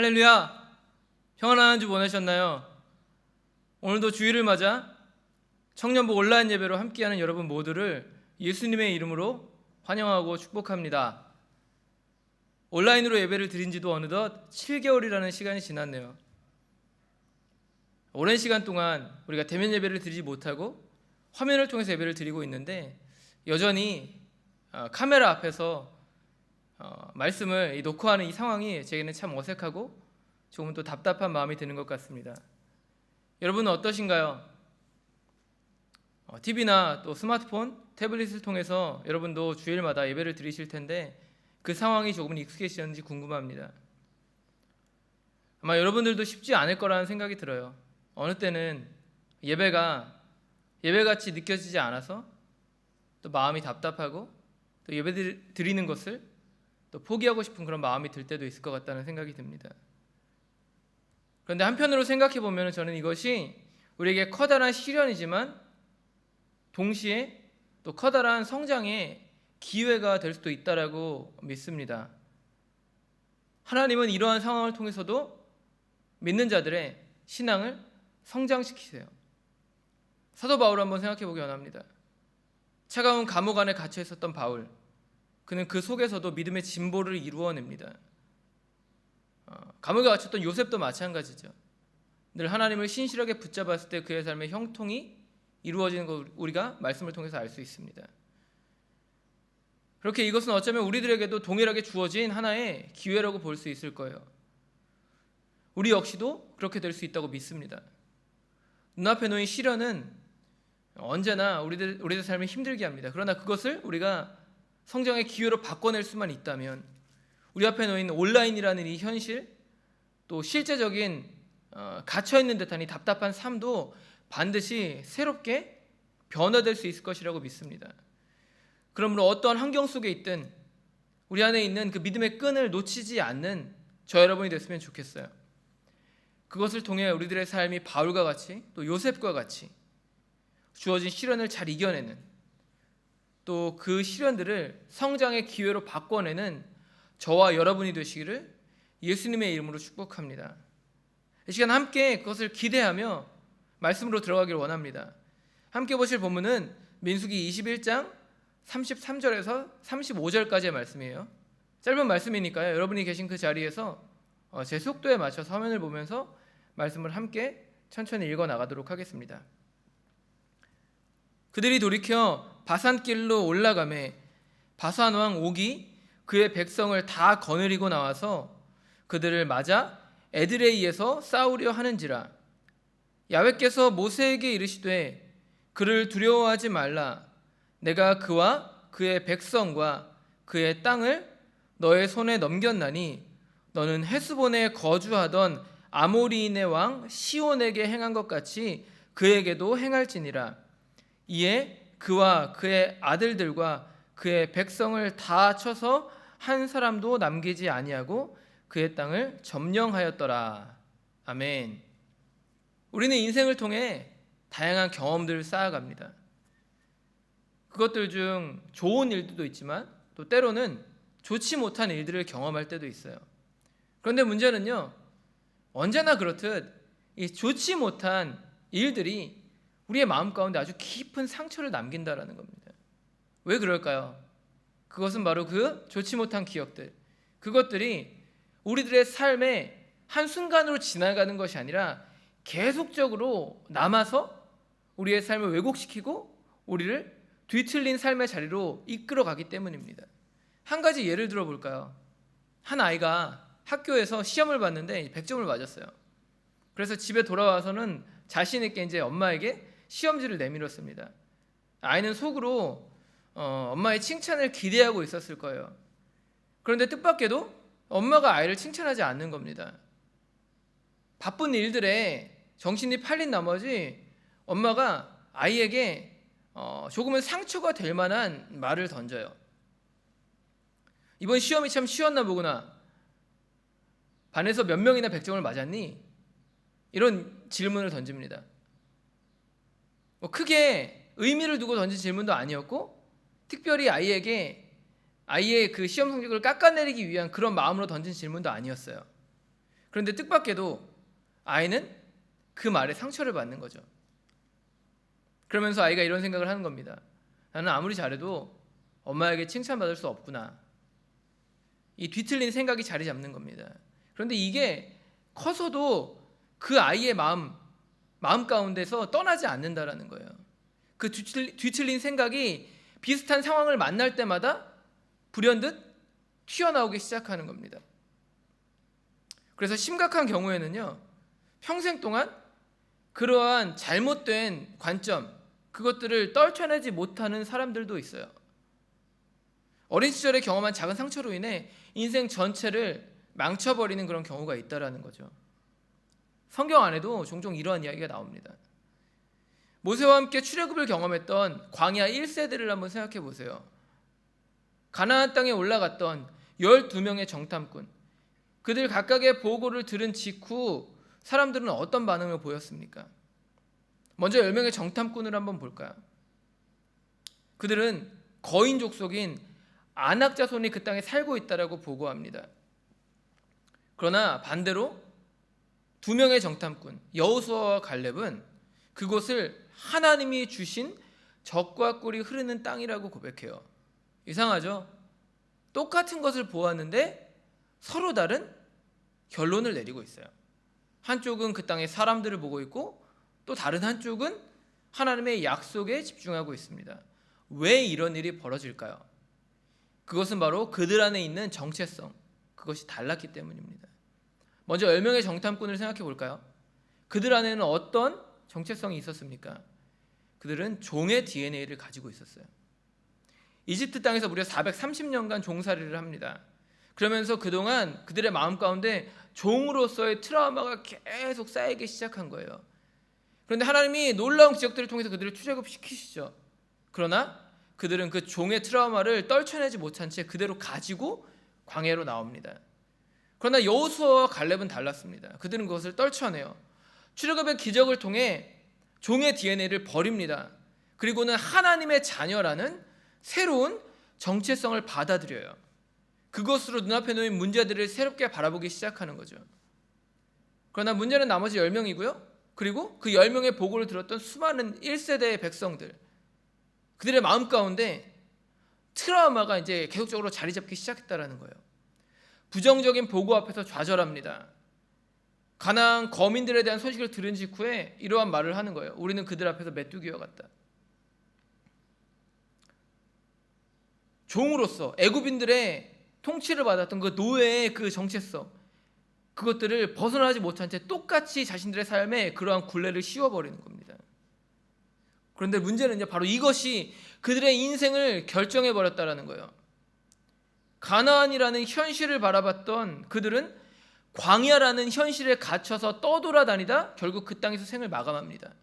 할렐루야! 평안한 주 보내셨나요? 오늘도 주일을 맞아 청년부 온라인 예배로 함께하는 여러분 모두를 예수님의 이름으로 환영하고 축복합니다. 온라인으로 예배를 드린 지도 어느덧 7개월이라는 시간이 지났네요. 오랜 시간 동안 우리가 대면 예배를 드리지 못하고 화면을 통해서 예배를 드리고 있는데 여전히 카메라 앞에서 말씀을 녹화하는 이 상황이 제게는 참 어색하고 조금 또 답답한 마음이 드는 것 같습니다. 여러분은 어떠신가요? TV나 또 스마트폰, 태블릿을 통해서 여러분도 주일마다 예배를 드리실 텐데 그 상황이 조금 익숙해지셨는지 궁금합니다. 아마 여러분들도 쉽지 않을 거라는 생각이 들어요. 어느 때는 예배가 예배같이 느껴지지 않아서 또 마음이 답답하고 또 예배 드리는 것을 또 포기하고 싶은 그런 마음이 들 때도 있을 것 같다는 생각이 듭니다. 그런데 한편으로 생각해 보면 저는 이것이 우리에게 커다란 시련이지만 동시에 또 커다란 성장의 기회가 될 수도 있다라고 믿습니다. 하나님은 이러한 상황을 통해서도 믿는 자들의 신앙을 성장시키세요. 사도 바울을 한번 생각해 보기 원합니다. 차가운 감옥 안에 갇혀 있었던 바울, 그는 그 속에서도 믿음의 진보를 이루어냅니다. 감옥에 갇혔던 요셉도 마찬가지죠. 늘 하나님을 신실하게 붙잡았을 때 그의 삶의 형통이 이루어지는 걸 우리가 말씀을 통해서 알 수 있습니다. 그렇게 이것은 어쩌면 우리들에게도 동일하게 주어진 하나의 기회라고 볼 수 있을 거예요. 우리 역시도 그렇게 될 수 있다고 믿습니다. 눈앞에 놓인 시련은 언제나 우리들 삶을 힘들게 합니다. 그러나 그것을 우리가 성장의 기회로 바꿔낼 수만 있다면 우리 앞에 놓인 온라인이라는 이 현실, 또 실제적인 갇혀있는 듯한 이 답답한 삶도 반드시 새롭게 변화될 수 있을 것이라고 믿습니다. 그러므로 어떠한 환경 속에 있든 우리 안에 있는 그 믿음의 끈을 놓치지 않는 저 여러분이 됐으면 좋겠어요. 그것을 통해 우리들의 삶이 바울과 같이 또 요셉과 같이 주어진 시련을 잘 이겨내는, 또 그 시련들을 성장의 기회로 바꿔내는 저와 여러분이 되시기를 예수님의 이름으로 축복합니다. 이 시간 함께 그것을 기대하며 말씀으로 들어가기를 원합니다. 함께 보실 본문은 민수기 21장 33절에서 35절까지의 말씀이에요. 짧은 말씀이니까요. 여러분이 계신 그 자리에서 제 속도에 맞춰서 화면을 보면서 말씀을 함께 천천히 읽어 나가도록 하겠습니다. 그들이 돌이켜 바산길로 올라가매 바산 왕 옥이 그의 백성을 다 거느리고 나와서 그들을 맞아 에드레이에서 싸우려 하는지라. 야훼께서 모세에게 이르시되 그를 두려워하지 말라. 내가 그와 그의 백성과 그의 땅을 너의 손에 넘겼나니 너는 헤스본에 거주하던 아모리인의 왕 시온에게 행한 것 같이 그에게도 행할지니라. 이에 그와 그의 아들들과 그의 백성을 다 쳐서 한 사람도 남기지 아니하고 그의 땅을 점령하였더라. 아멘. 우리는 인생을 통해 다양한 경험들을 쌓아갑니다. 그것들 중 좋은 일들도 있지만 또 때로는 좋지 못한 일들을 경험할 때도 있어요. 그런데 문제는요, 언제나 그렇듯 이 좋지 못한 일들이 우리의 마음 가운데 아주 깊은 상처를 남긴다라는 겁니다. 왜 그럴까요? 그것은 바로 그 좋지 못한 기억들, 그것들이 우리들의 삶의 한순간으로 지나가는 것이 아니라 계속적으로 남아서 우리의 삶을 왜곡시키고 우리를 뒤틀린 삶의 자리로 이끌어가기 때문입니다. 한 가지 예를 들어볼까요? 한 아이가 학교에서 시험을 봤는데 100점을 맞았어요. 그래서 집에 돌아와서는 자신 있게 이제 엄마에게 시험지를 내밀었습니다. 아이는 속으로 엄마의 칭찬을 기대하고 있었을 거예요. 그런데 뜻밖에도 엄마가 아이를 칭찬하지 않는 겁니다. 바쁜 일들에 정신이 팔린 나머지 엄마가 아이에게 조금은 상처가 될 만한 말을 던져요. 이번 시험이 참 쉬웠나 보구나. 반에서 몇 명이나 100점을 맞았니? 이런 질문을 던집니다. 크게 의미를 두고 던진 질문도 아니었고 특별히 아이의 그 시험 성적을 깎아내리기 위한 그런 마음으로 던진 질문도 아니었어요. 그런데 뜻밖에도 아이는 그 말에 상처를 받는 거죠. 그러면서 아이가 이런 생각을 하는 겁니다. 나는 아무리 잘해도 엄마에게 칭찬받을 수 없구나. 이 뒤틀린 생각이 자리 잡는 겁니다. 그런데 이게 커서도 그 아이의 마음 가운데서 떠나지 않는다라는 거예요. 그 뒤틀린 생각이 비슷한 상황을 만날 때마다 불현듯 튀어나오기 시작하는 겁니다. 그래서 심각한 경우에는요, 평생 동안 그러한 잘못된 관점, 그것들을 떨쳐내지 못하는 사람들도 있어요. 어린 시절에 경험한 작은 상처로 인해 인생 전체를 망쳐버리는 그런 경우가 있다라는 거죠. 성경 안에도 종종 이러한 이야기가 나옵니다. 모세와 함께 출애굽을 경험했던 광야 1세대를 한번 생각해 보세요. 가나안 땅에 올라갔던 12명의 정탐꾼, 그들 각각의 보고를 들은 직후 사람들은 어떤 반응을 보였습니까? 먼저 10명의 정탐꾼을 한번 볼까요? 그들은 거인 족속인 아낙 자손이 그 땅에 살고 있다라고 보고합니다. 그러나 반대로 2명의 정탐꾼 여호수아와 갈렙은 그곳을 하나님이 주신 젖과 꿀이 흐르는 땅이라고 고백해요. 이상하죠? 똑같은 것을 보았는데 서로 다른 결론을 내리고 있어요. 한쪽은 그 땅의 사람들을 보고 있고 또 다른 한쪽은 하나님의 약속에 집중하고 있습니다. 왜 이런 일이 벌어질까요? 그것은 바로 그들 안에 있는 정체성, 그것이 달랐기 때문입니다. 먼저 10명의 정탐꾼을 생각해 볼까요? 그들 안에는 어떤 정체성이 있었습니까? 그들은 종의 DNA를 가지고 있었어요. 이집트 땅에서 무려 430년간 종살이를 합니다. 그러면서 그동안 그들의 마음 가운데 종으로서의 트라우마가 계속 쌓이기 시작한 거예요. 그런데 하나님이 놀라운 기적들을 통해서 그들을 출애굽시키시죠. 그러나 그들은 그 종의 트라우마를 떨쳐내지 못한 채 그대로 가지고 광야로 나옵니다. 그러나 여호수아와 갈렙은 달랐습니다. 그들은 그것을 떨쳐내요. 출애굽의 기적을 통해 종의 DNA를 버립니다. 그리고는 하나님의 자녀라는 새로운 정체성을 받아들여요. 그것으로 눈앞에 놓인 문제들을 새롭게 바라보기 시작하는 거죠. 그러나 문제는 나머지 10명이고요. 그리고 그 10명의 보고를 들었던 수많은 1세대의 백성들, 그들의 마음 가운데 트라우마가 이제 계속적으로 자리 잡기 시작했다라는 거예요. 부정적인 보고 앞에서 좌절합니다. 가나안 거민들에 대한 소식을 들은 직후에 이러한 말을 하는 거예요. 우리는 그들 앞에서 메뚜기와 같다. 종으로서 애굽인들의 통치를 받았던 그 노예의 그 정체성, 그것들을 벗어나지 못한 채 똑같이 자신들의 삶에 그러한 굴레를 씌워버리는 겁니다. 그런데 문제는요, 바로 이것이 그들의 인생을 결정해버렸다는 거예요. 가나안이라는 현실을 바라봤던 그들은 광야라는 현실에 갇혀서 떠돌아다니다 결국 그 땅에서 생을 마감합니다.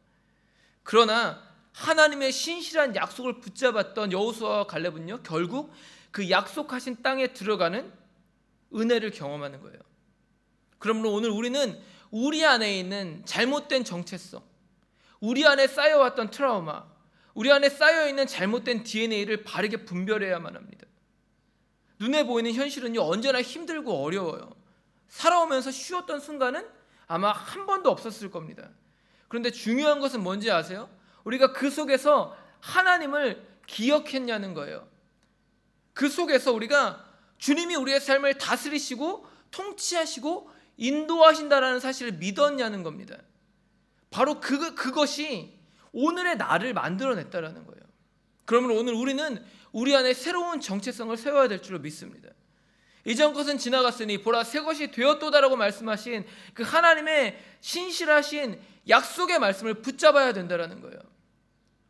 그러나 하나님의 신실한 약속을 붙잡았던 여호수아와 갈렙은요, 결국 그 약속하신 땅에 들어가는 은혜를 경험하는 거예요. 그러므로 오늘 우리는 우리 안에 있는 잘못된 정체성, 우리 안에 쌓여왔던 트라우마, 우리 안에 쌓여있는 잘못된 DNA를 바르게 분별해야만 합니다. 눈에 보이는 현실은요, 언제나 힘들고 어려워요. 살아오면서 쉬웠던 순간은 아마 한 번도 없었을 겁니다. 그런데 중요한 것은 뭔지 아세요? 우리가 그 속에서 하나님을 기억했냐는 거예요. 그 속에서 우리가 주님이 우리의 삶을 다스리시고 통치하시고 인도하신다라는 사실을 믿었냐는 겁니다. 바로 그것이 오늘의 나를 만들어냈다라는 거예요. 그러므로 오늘 우리는 우리 안에 새로운 정체성을 세워야 될 줄로 믿습니다. 이전 것은 지나갔으니 보라 새 것이 되었도다라고 말씀하신 그 하나님의 신실하신 약속의 말씀을 붙잡아야 된다라는 거예요.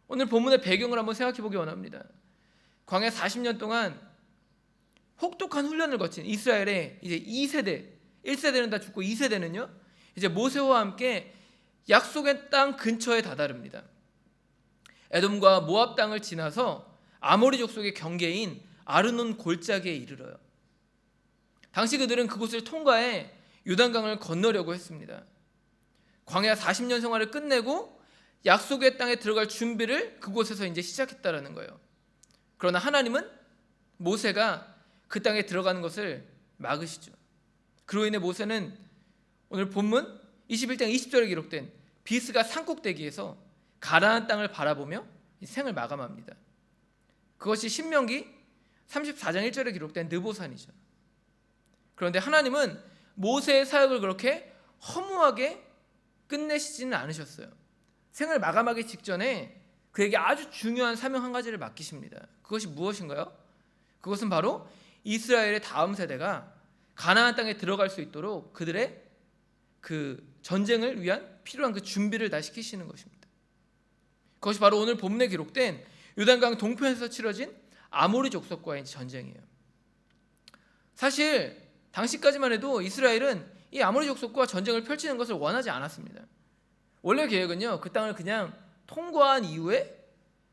오늘 본문의 배경을 한번 생각해 보기 원합니다. 광야 40년 동안 혹독한 훈련을 거친 이스라엘의 이제 2세대, 1세대는 다 죽고 2세대는요, 이제 모세와 함께 약속의 땅 근처에 다다릅니다. 에돔과 모압 땅을 지나서 아모리 족속의 경계인 아르논 골짜기에 이르러요. 당시 그들은 그곳을 통과해 요단강을 건너려고 했습니다. 광야 40년 생활을 끝내고 약속의 땅에 들어갈 준비를 그곳에서 이제 시작했다라는 거예요. 그러나 하나님은 모세가 그 땅에 들어가는 것을 막으시죠. 그로 인해 모세는 오늘 본문 21장 20절에 기록된 비스가 산꼭대기에서 가나안 땅을 바라보며 이 생을 마감합니다. 그것이 신명기 34장 1절에 기록된 느보산이죠. 그런데 하나님은 모세의 사역을 그렇게 허무하게 끝내시지는 않으셨어요. 생을 마감하기 직전에 그에게 아주 중요한 사명 한 가지를 맡기십니다. 그것이 무엇인가요? 그것은 바로 이스라엘의 다음 세대가 가나안 땅에 들어갈 수 있도록 그들의 그 전쟁을 위한 필요한 그 준비를 다 시키시는 것입니다. 그것이 바로 오늘 본문에 기록된 요단강 동편에서 치러진 아모리 족속과의 전쟁이에요. 사실 당시까지만 해도 이스라엘은 이 아모리 족속과 전쟁을 펼치는 것을 원하지 않았습니다. 원래 계획은요, 그 땅을 그냥 통과한 이후에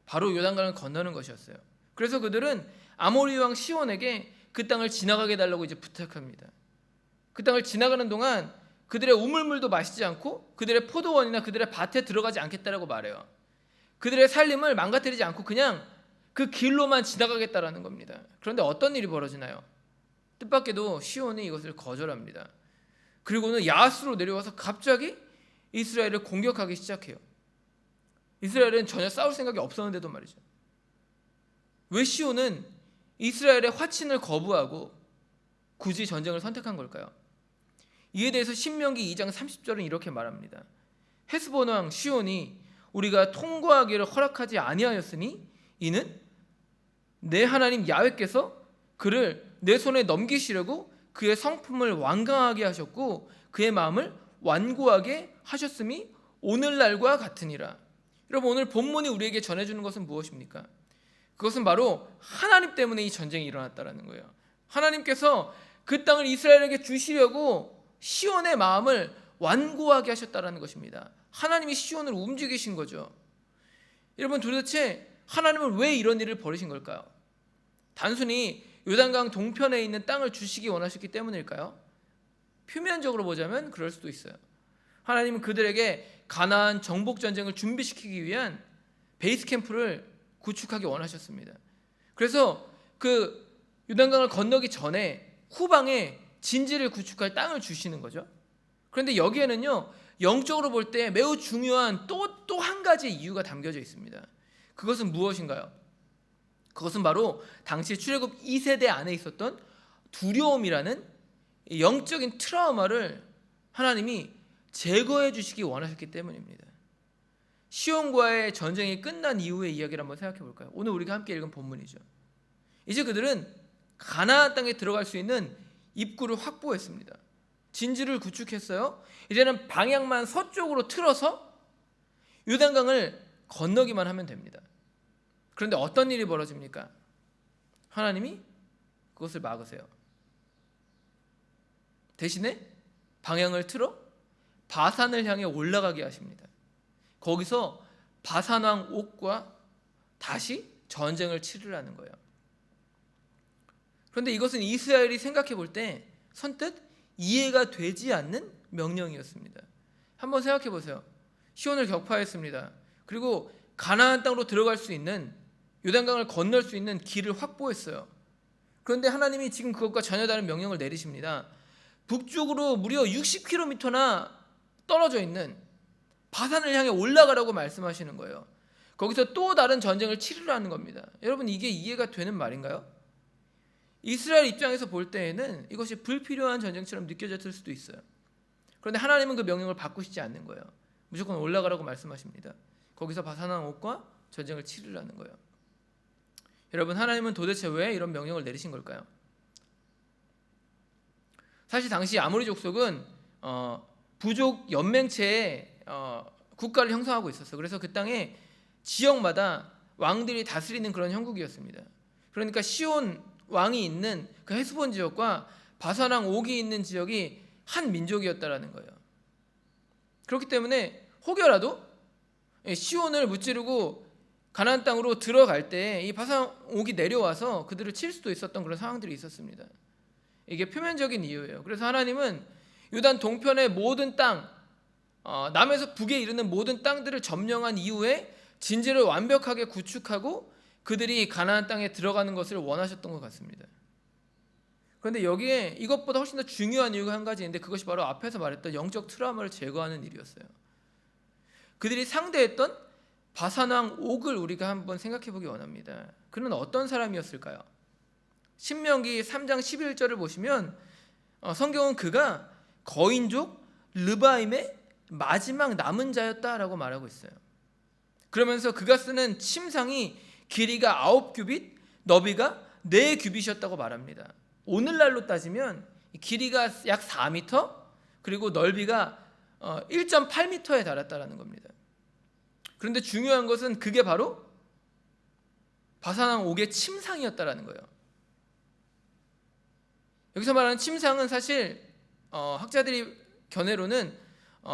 바로 요단강을 건너는 것이었어요. 그래서 그들은 아모리 왕 시온에게 그 땅을 지나가게 해달라고 이제 부탁합니다. 그 땅을 지나가는 동안 그들의 우물물도 마시지 않고 그들의 포도원이나 그들의 밭에 들어가지 않겠다라고 말해요. 그들의 살림을 망가뜨리지 않고 그냥 그 길로만 지나가겠다라는 겁니다. 그런데 어떤 일이 벌어지나요? 뜻밖에도 시온이 이것을 거절합니다. 그리고는 야하스로 내려와서 갑자기 이스라엘을 공격하기 시작해요. 이스라엘은 전혀 싸울 생각이 없었는데도 말이죠. 왜 시온은 이스라엘의 화친을 거부하고 굳이 전쟁을 선택한 걸까요? 이에 대해서 신명기 2장 30절은 이렇게 말합니다. 헤스본 왕 시온이 우리가 통과하기를 허락하지 아니하였으니 이는 내 하나님 야훼께서 그를 내 손에 넘기시려고 그의 성품을 완강하게 하셨고 그의 마음을 완고하게 하셨음이 오늘날과 같으니라. 여러분, 오늘 본문이 우리에게 전해주는 것은 무엇입니까? 그것은 바로 하나님 때문에 이 전쟁이 일어났다는 거예요. 하나님께서 그 땅을 이스라엘에게 주시려고 시온의 마음을 완고하게 하셨다는 것입니다. 하나님이 시온을 움직이신 거죠. 여러분, 도대체 하나님은 왜 이런 일을 벌이신 걸까요? 단순히 요단강 동편에 있는 땅을 주시기 원하셨기 때문일까요? 표면적으로 보자면 그럴 수도 있어요. 하나님은 그들에게 가나안 정복 전쟁을 준비시키기 위한 베이스 캠프를 구축하기 원하셨습니다. 그래서 그 요단강을 건너기 전에 후방에 진지를 구축할 땅을 주시는 거죠. 그런데 여기에는요, 영적으로 볼 때 매우 중요한 또 한 가지 이유가 담겨져 있습니다. 그것은 무엇인가요? 그것은 바로 당시 출애굽 2세대 안에 있었던 두려움이라는 영적인 트라우마를 하나님이 제거해 주시기 원하셨기 때문입니다. 시온과의 전쟁이 끝난 이후의 이야기를 한번 생각해 볼까요? 오늘 우리가 함께 읽은 본문이죠. 이제 그들은 가나안 땅에 들어갈 수 있는 입구를 확보했습니다. 진지를 구축했어요. 이제는 방향만 서쪽으로 틀어서 요단강을 건너기만 하면 됩니다. 그런데 어떤 일이 벌어집니까? 하나님이 그것을 막으세요. 대신에 방향을 틀어 바산을 향해 올라가게 하십니다. 거기서 바산 왕 옥과 다시 전쟁을 치르라는 거예요. 그런데 이것은 이스라엘이 생각해 볼 때 선뜻 이해가 되지 않는 명령이었습니다. 한번 생각해 보세요. 시온을 격파했습니다. 그리고 가나안 땅으로 들어갈 수 있는 요단강을 건널 수 있는 길을 확보했어요. 그런데 하나님이 지금 그것과 전혀 다른 명령을 내리십니다. 북쪽으로 무려 60km나 떨어져 있는 바산을 향해 올라가라고 말씀하시는 거예요. 거기서 또 다른 전쟁을 치르라는 겁니다. 여러분, 이게 이해가 되는 말인가요? 이스라엘 입장에서 볼 때에는 이것이 불필요한 전쟁처럼 느껴졌을 수도 있어요. 그런데 하나님은 그 명령을 바꾸시지 않는 거예요. 무조건 올라가라고 말씀하십니다. 거기서 바산왕 옥과 전쟁을 치르라는 거예요. 여러분, 하나님은 도대체 왜 이런 명령을 내리신 걸까요? 사실 당시 아모리 족속은 부족 연맹체의 국가를 형성하고 있었어요. 그래서 그 땅에 지역마다 왕들이 다스리는 그런 형국이었습니다. 그러니까 시온 왕이 있는 그 헤스본 지역과 바산왕 옥이 있는 지역이 한 민족이었다라는 거예요. 그렇기 때문에 혹여라도 시온을 무찌르고 가나안 땅으로 들어갈 때 이 바산 옥이 내려와서 그들을 칠 수도 있었던 그런 상황들이 있었습니다. 이게 표면적인 이유예요. 그래서 하나님은 요단 동편의 모든 땅, 남에서 북에 이르는 모든 땅들을 점령한 이후에 진지를 완벽하게 구축하고 그들이 가나안 땅에 들어가는 것을 원하셨던 것 같습니다. 그런데 여기에 이것보다 훨씬 더 중요한 이유가 한 가지 있는데, 그것이 바로 앞에서 말했던 영적 트라우마를 제거하는 일이었어요. 그들이 상대했던 바산왕 옥을 우리가 한번 생각해 보기 원합니다. 그는 어떤 사람이었을까요? 신명기 3장 11절을 보시면 성경은 그가 거인족 르바임의 마지막 남은 자였다라고 말하고 있어요. 그러면서 그가 쓰는 침상이 길이가 9규빗, 너비가 4규빗이었다고 말합니다. 오늘날로 따지면 길이가 약 4m, 그리고 넓이가 1.8m에 달했다라는 겁니다. 그런데 중요한 것은 그게 바로 바산왕 옥의 침상이었다라는 거예요. 여기서 말하는 침상은 사실 학자들이 견해로는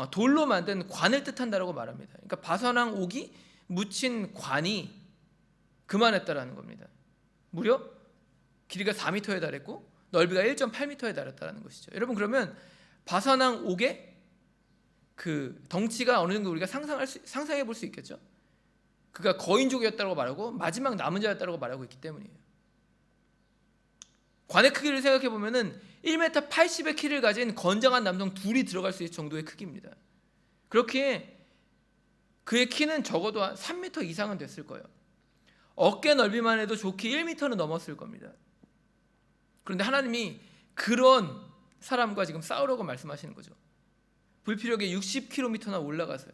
돌로 만든 관을 뜻한다라고 말합니다. 그러니까 바산왕 옥이 묻힌 관이 그만했다라는 겁니다. 무려 길이가 4m에 달했고 넓이가 1.8m에 달했다라는 것이죠. 여러분, 그러면 바산왕 옥의 그 덩치가 어느 정도 우리가 상상해 볼 수 있겠죠. 그가 거인족이었다고 말하고 마지막 남은 자였다고 말하고 있기 때문이에요. 관의 크기를 생각해 보면은 1m 80의 키를 가진 건장한 남성 둘이 들어갈 수 있을 정도의 크기입니다. 그렇기에 그의 키는 적어도 한 3m 이상은 됐을 거예요. 어깨 넓이만 해도 좋게 1m는 넘었을 겁니다. 그런데 하나님이 그런 사람과 지금 싸우라고 말씀하시는 거죠. 불필요하게 60km나 올라가서요.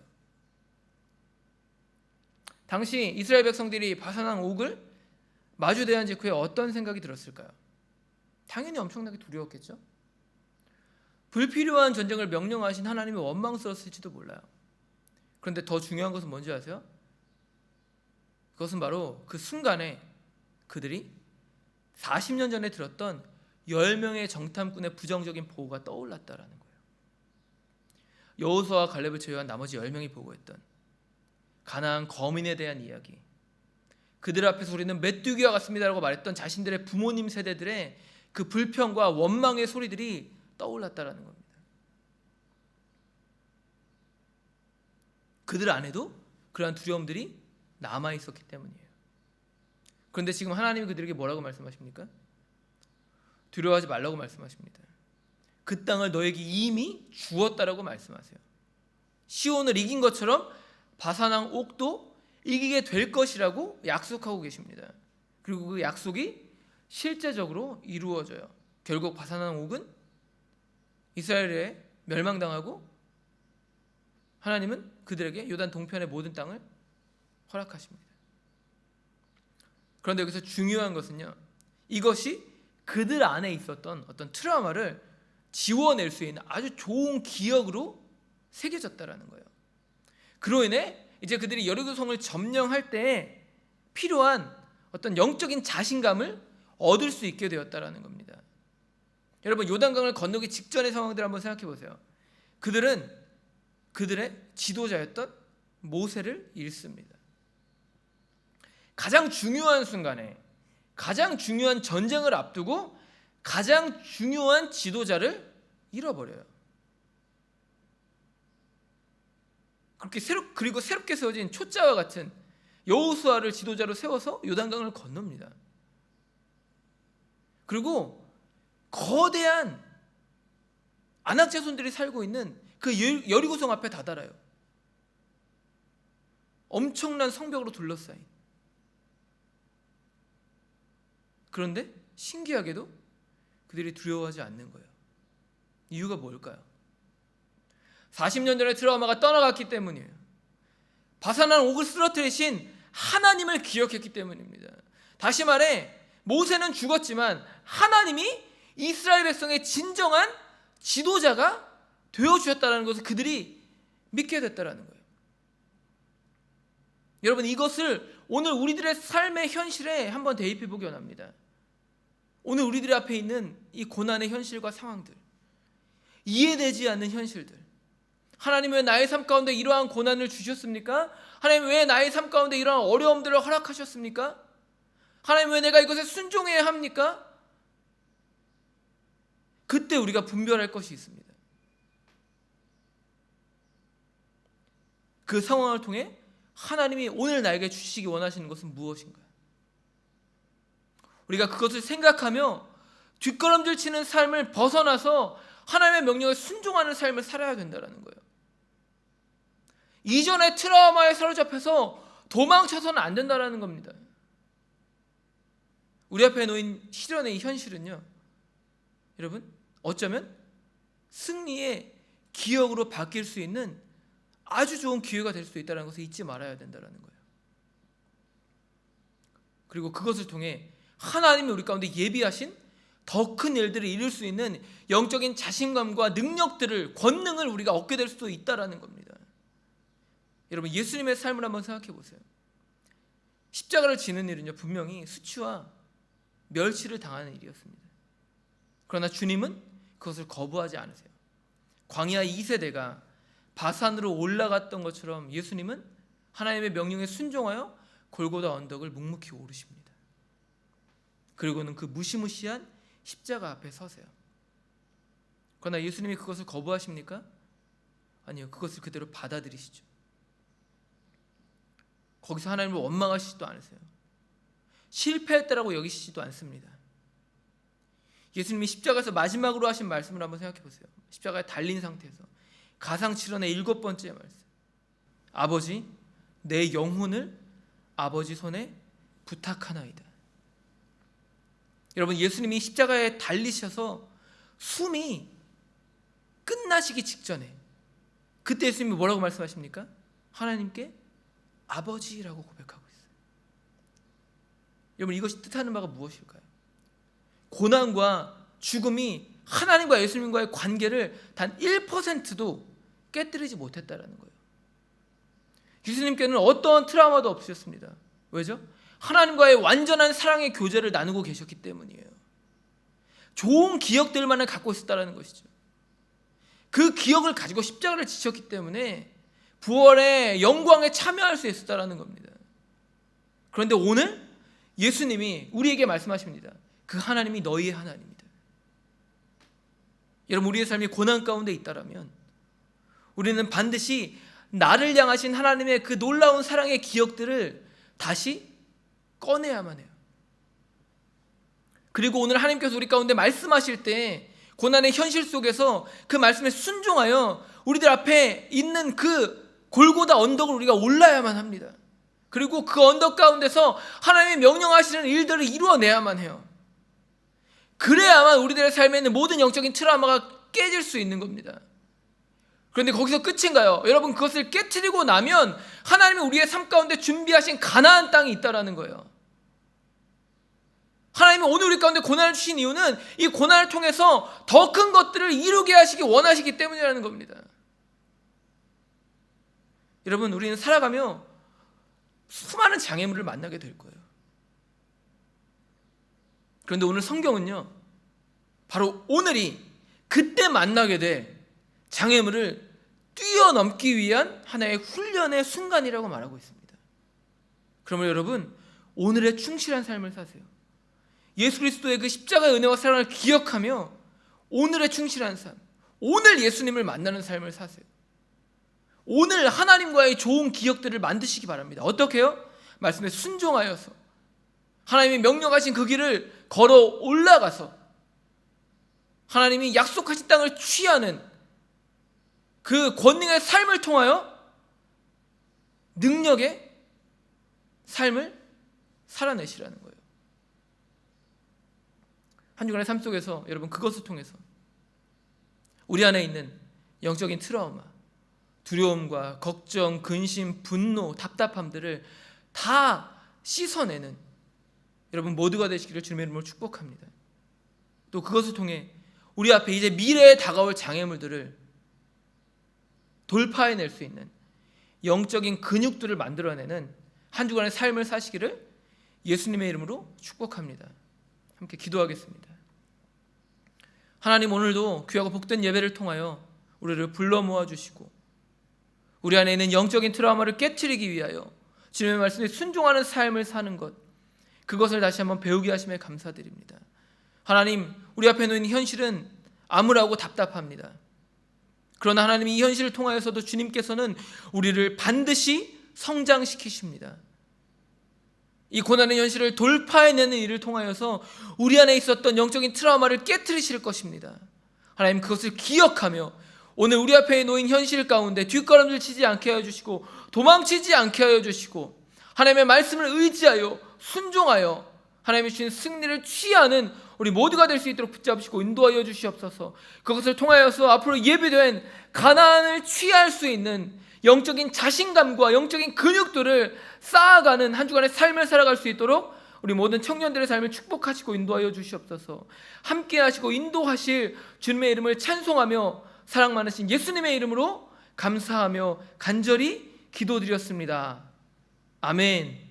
당시 이스라엘 백성들이 바산왕 옥을 마주대한 직후에 어떤 생각이 들었을까요? 당연히 엄청나게 두려웠겠죠. 불필요한 전쟁을 명령하신 하나님이 원망스러웠을지도 몰라요. 그런데 더 중요한 것은 뭔지 아세요? 그것은 바로 그 순간에 그들이 40년 전에 들었던 10명의 정탐꾼의 부정적인 보고가 떠올랐다라는 거예요. 여호수아와 갈렙을 제외한 나머지 10명이 보고했던 가나안 거민에 대한 이야기, 그들 앞에서 우리는 메뚜기와 같습니다라고 말했던 자신들의 부모님 세대들의 그 불평과 원망의 소리들이 떠올랐다라는 겁니다. 그들 안에도 그러한 두려움들이 남아 있었기 때문이에요. 그런데 지금 하나님이 그들에게 뭐라고 말씀하십니까? 두려워하지 말라고 말씀하십니다. 그 땅을 너에게 이미 주었다라고 말씀하세요. 시온을 이긴 것처럼 바산왕 옥도 이기게 될 것이라고 약속하고 계십니다. 그리고 그 약속이 실제적으로 이루어져요. 결국 바산왕 옥은 이스라엘에 멸망당하고 하나님은 그들에게 요단 동편의 모든 땅을 허락하십니다. 그런데 여기서 중요한 것은요, 이것이 그들 안에 있었던 어떤 트라우마를 지워낼 수 있는 아주 좋은 기억으로 새겨졌다라는 거예요. 그로 인해 이제 그들이 여리고성을 점령할 때 필요한 어떤 영적인 자신감을 얻을 수 있게 되었다라는 겁니다. 여러분, 요단강을 건너기 직전의 상황들을 한번 생각해 보세요. 그들은 그들의 지도자였던 모세를 잃습니다. 가장 중요한 순간에, 가장 중요한 전쟁을 앞두고 가장 중요한 지도자를 잃어버려요. 그리고 새롭게 세워진 초짜와 같은 여호수아를 지도자로 세워서 요단강을 건넙니다. 그리고 거대한 아낙 자손들이 살고 있는 그 여리고성 앞에 다다라요. 엄청난 성벽으로 둘러싸인. 그런데 신기하게도 그들이 두려워하지 않는 거예요. 이유가 뭘까요? 40년 전에 트라우마가 떠나갔기 때문이에요. 바산왕 옥을 쓰러뜨리신 하나님을 기억했기 때문입니다. 다시 말해, 모세는 죽었지만 하나님이 이스라엘 백성의 진정한 지도자가 되어주셨다는 것을 그들이 믿게 됐다는 거예요. 여러분, 이것을 오늘 우리들의 삶의 현실에 한번 대입해 보기 원합니다. 오늘 우리들 앞에 있는 이 고난의 현실과 상황들, 이해되지 않는 현실들, 하나님 왜 나의 삶 가운데 이러한 고난을 주셨습니까? 하나님 왜 나의 삶 가운데 이러한 어려움들을 허락하셨습니까? 하나님 왜 내가 이것에 순종해야 합니까? 그때 우리가 분별할 것이 있습니다. 그 상황을 통해 하나님이 오늘 나에게 주시기 원하시는 것은 무엇인가? 우리가 그것을 생각하며 뒷걸음질 치는 삶을 벗어나서 하나님의 명령에 순종하는 삶을 살아야 된다는 거예요. 이전의 트라우마에 사로잡혀서 도망쳐서는 안 된다는 겁니다. 우리 앞에 놓인 시련의 이 현실은요, 여러분, 어쩌면 승리의 기억으로 바뀔 수 있는 아주 좋은 기회가 될 수 있다는 것을 잊지 말아야 된다는 거예요. 그리고 그것을 통해 하나님이 우리 가운데 예비하신 더 큰 일들을 이룰 수 있는 영적인 자신감과 능력들을, 권능을 우리가 얻게 될 수도 있다는 겁니다. 여러분, 예수님의 삶을 한번 생각해 보세요. 십자가를 지는 일은요, 분명히 수치와 멸시를 당하는 일이었습니다. 그러나 주님은 그것을 거부하지 않으세요. 광야 2세대가 바산으로 올라갔던 것처럼 예수님은 하나님의 명령에 순종하여 골고다 언덕을 묵묵히 오르십니다. 그리고는 그 무시무시한 십자가 앞에 서세요. 그러나 예수님이 그것을 거부하십니까? 아니요, 그것을 그대로 받아들이시죠. 거기서 하나님을 원망하시지도 않으세요. 실패했다라고 여기시지도 않습니다. 예수님이 십자가에서 마지막으로 하신 말씀을 한번 생각해 보세요. 십자가에 달린 상태에서 가상칠언의 7번째 말씀, 아버지, 내 영혼을 아버지 손에 부탁하나이다. 여러분, 예수님이 십자가에 달리셔서 숨이 끝나시기 직전에 그때 예수님이 뭐라고 말씀하십니까? 하나님께 아버지라고 고백하고 있어요. 여러분, 이것이 뜻하는 바가 무엇일까요? 고난과 죽음이 하나님과 예수님과의 관계를 단 1%도 깨뜨리지 못했다는 거예요. 예수님께는 어떠한 트라우마도 없으셨습니다. 왜죠? 하나님과의 완전한 사랑의 교제를 나누고 계셨기 때문이에요. 좋은 기억들만을 갖고 있었다는 것이죠. 그 기억을 가지고 십자가를 지셨기 때문에 부활의 영광에 참여할 수 있었다는 겁니다. 그런데 오늘 예수님이 우리에게 말씀하십니다. 그 하나님이 너희의 하나님이다. 여러분, 우리의 삶이 고난 가운데 있다라면 우리는 반드시 나를 향하신 하나님의 그 놀라운 사랑의 기억들을 다시 꺼내야만 해요. 그리고 오늘 하나님께서 우리 가운데 말씀하실 때 고난의 현실 속에서 그 말씀에 순종하여 우리들 앞에 있는 그 골고다 언덕을 우리가 올라야만 합니다. 그리고 그 언덕 가운데서 하나님이 명령하시는 일들을 이루어내야만 해요. 그래야만 우리들의 삶에 있는 모든 영적인 트라우마가 깨질 수 있는 겁니다. 그런데 거기서 끝인가요? 여러분, 그것을 깨트리고 나면 하나님이 우리의 삶 가운데 준비하신 가나안 땅이 있다라는 거예요. 하나님이 오늘 우리 가운데 고난을 주신 이유는 이 고난을 통해서 더 큰 것들을 이루게 하시기 원하시기 때문이라는 겁니다. 여러분, 우리는 살아가며 수많은 장애물을 만나게 될 거예요. 그런데 오늘 성경은요, 바로 오늘이 그때 만나게 될 장애물을 뛰어넘기 위한 하나의 훈련의 순간이라고 말하고 있습니다. 그러면 여러분, 오늘의 충실한 삶을 사세요. 예수 그리스도의 그 십자가의 은혜와 사랑을 기억하며 오늘의 충실한 삶, 오늘 예수님을 만나는 삶을 사세요. 오늘 하나님과의 좋은 기억들을 만드시기 바랍니다. 어떻게 해요? 말씀에 순종하여서 하나님이 명령하신 그 길을 걸어 올라가서 하나님이 약속하신 땅을 취하는 그 권능의 삶을 통하여 능력의 삶을 살아내시라는 거예요. 한 주간의 삶 속에서 여러분, 그것을 통해서 우리 안에 있는 영적인 트라우마, 두려움과 걱정, 근심, 분노, 답답함들을 다 씻어내는 여러분 모두가 되시기를 주님의 이름으로 축복합니다. 또 그것을 통해 우리 앞에 이제 미래에 다가올 장애물들을 돌파해낼 수 있는 영적인 근육들을 만들어내는 한 주간의 삶을 사시기를 예수님의 이름으로 축복합니다. 함께 기도하겠습니다. 하나님, 오늘도 귀하고 복된 예배를 통하여 우리를 불러 모아주시고 우리 안에 있는 영적인 트라우마를 깨트리기 위하여 주님의 말씀에 순종하는 삶을 사는 것, 그것을 다시 한번 배우게 하심에 감사드립니다. 하나님, 우리 앞에 놓인 현실은 암울하고 답답합니다. 그러나 하나님, 이 현실을 통하여서도 주님께서는 우리를 반드시 성장시키십니다. 이 고난의 현실을 돌파해내는 일을 통하여서 우리 안에 있었던 영적인 트라우마를 깨트리실 것입니다. 하나님, 그것을 기억하며 오늘 우리 앞에 놓인 현실 가운데 뒷걸음질 치지 않게 하여 주시고 도망치지 않게 하여 주시고 하나님의 말씀을 의지하여 순종하여 하나님이 주신 승리를 취하는 우리 모두가 될 수 있도록 붙잡으시고 인도하여 주시옵소서. 그것을 통하여서 앞으로 예비된 가나안을 취할 수 있는 영적인 자신감과 영적인 근육들을 쌓아가는 한 주간의 삶을 살아갈 수 있도록 우리 모든 청년들의 삶을 축복하시고 인도하여 주시옵소서. 함께 하시고 인도하실 주님의 이름을 찬송하며 사랑 많으신 예수님의 이름으로 감사하며 간절히 기도드렸습니다. 아멘.